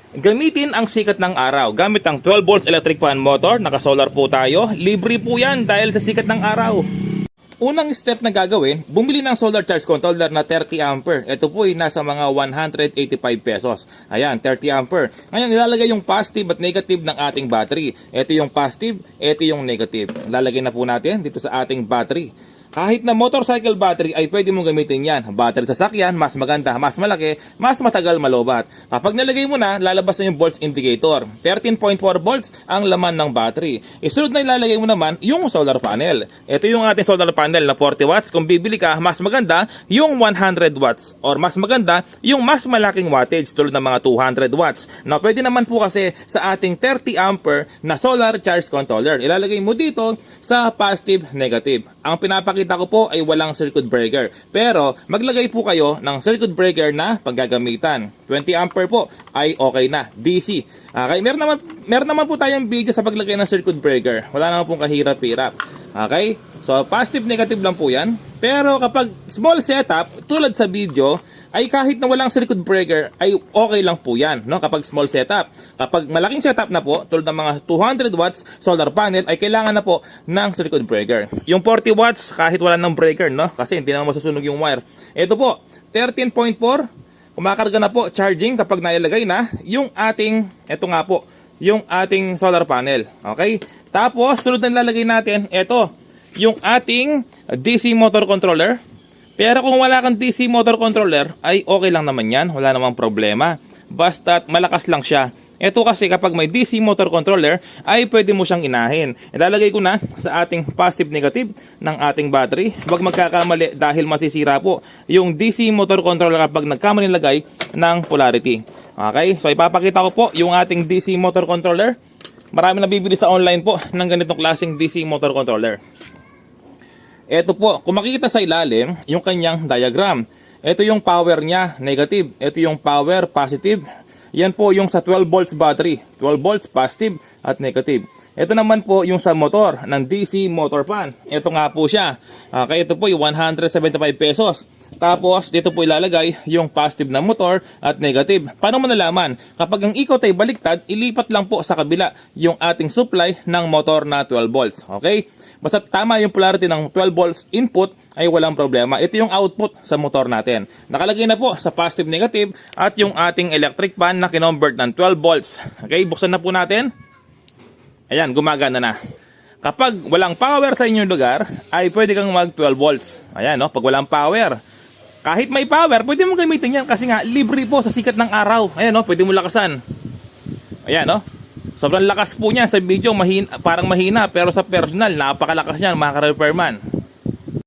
Gamitin ang sikat ng araw gamit ang 12 volts electric fan motor. Naka-solar po tayo. Libre po yan dahil sa sikat ng araw. Unang step na gagawin, bumili ng solar charge controller na 30 ampere. Ito po ay nasa mga 185 pesos. Ayan, 30 ampere. Ngayon, ilalagay yung positive at negative ng ating battery. Ito yung positive, ito yung negative. Lalagay na po natin dito sa ating battery. Kahit na motorcycle battery ay pwede mong gamitin yan. Battery sa sasakyan, mas maganda, mas malaki, mas matagal malobat. Kapag nalagay mo na, lalabas na yung volts indicator. 13.4 volts ang laman ng battery. Isunod na ilalagay mo naman yung solar panel. Ito yung ating solar panel na 40 watts. Kung bibili ka, mas maganda yung 100 watts. Or mas maganda yung mas malaking wattage tulad ng mga 200 watts. Na pwede naman po kasi sa ating 30 ampere na solar charge controller. Ilalagay mo dito sa positive, negative. Ang pinapakita ko po ay walang circuit breaker. Pero maglagay po kayo ng circuit breaker na paggagamitan. 20 ampere po ay okay na. DC. Okay, meron naman po tayong video sa paglagay ng circuit breaker. Wala naman pong kahirap-hirap. Okay? So positive, negative lang po yan. Pero kapag small setup, tulad sa video, ay kahit na walang circuit breaker ay okay lang po yan, no? Kapag small setup. Kapag malaking setup na po, tulad ng mga 200 watts solar panel, ay kailangan na po ng circuit breaker. Yung 40 watts kahit wala ng breaker, no? Kasi hindi naman masusunog yung wire. Ito po, 13.4, kumakarga na po, charging kapag nailagay na yung ating, ito nga po, yung ating solar panel. Okay? Tapos, sunod na lalagay natin, ito, yung ating DC motor controller. Pero kung wala kang DC motor controller, ay okay lang naman yan. Wala namang problema. Basta't malakas lang siya. Ito kasi kapag may DC motor controller, ay pwede mo siyang inahin. Ilalagay ko na sa ating positive-negative ng ating battery. Huwag magkakamali dahil masisira po yung DC motor controller kapag nagkamali lagay ng polarity. Okay? So ipapakita ko po yung ating DC motor controller. Marami nabibili sa online po ng ganitong klaseng DC motor controller. Ito po, kung makikita sa ilalim, yung kanyang diagram. Ito yung power niya, negative. Ito yung power, positive. Yan po yung sa 12 volts battery. 12 volts, positive at negative. Ito naman po yung sa motor ng DC motor fan. Ito nga po siya. Okay, ito po yung 175 pesos. Tapos, dito po ilalagay yung positive na motor at negative. Paano mo nalaman? Kapag ang ikot ay baliktad, ilipat lang po sa kabila yung ating supply ng motor na 12 volts. Okay? Basta tama yung polarity ng 12 volts input ay walang problema. Ito yung output sa motor natin. Nakalagay na po sa positive, negative at yung ating electric fan na kinomvert ng 12 volts. Okay, buksan na po natin. Ayan, gumagana na. Kapag walang power sa inyong lugar, ay pwede kang mag 12 volts. Ayan, no? Pag walang power, kahit may power, pwede mo gamitin yan kasi nga libre po sa sikat ng araw. Ayan, no? Pwede mo lakasan. Ayan, no? Sobrang lakas po niya sa video, parang mahina, pero sa personal, napakalakas niyan mga ka-repairman.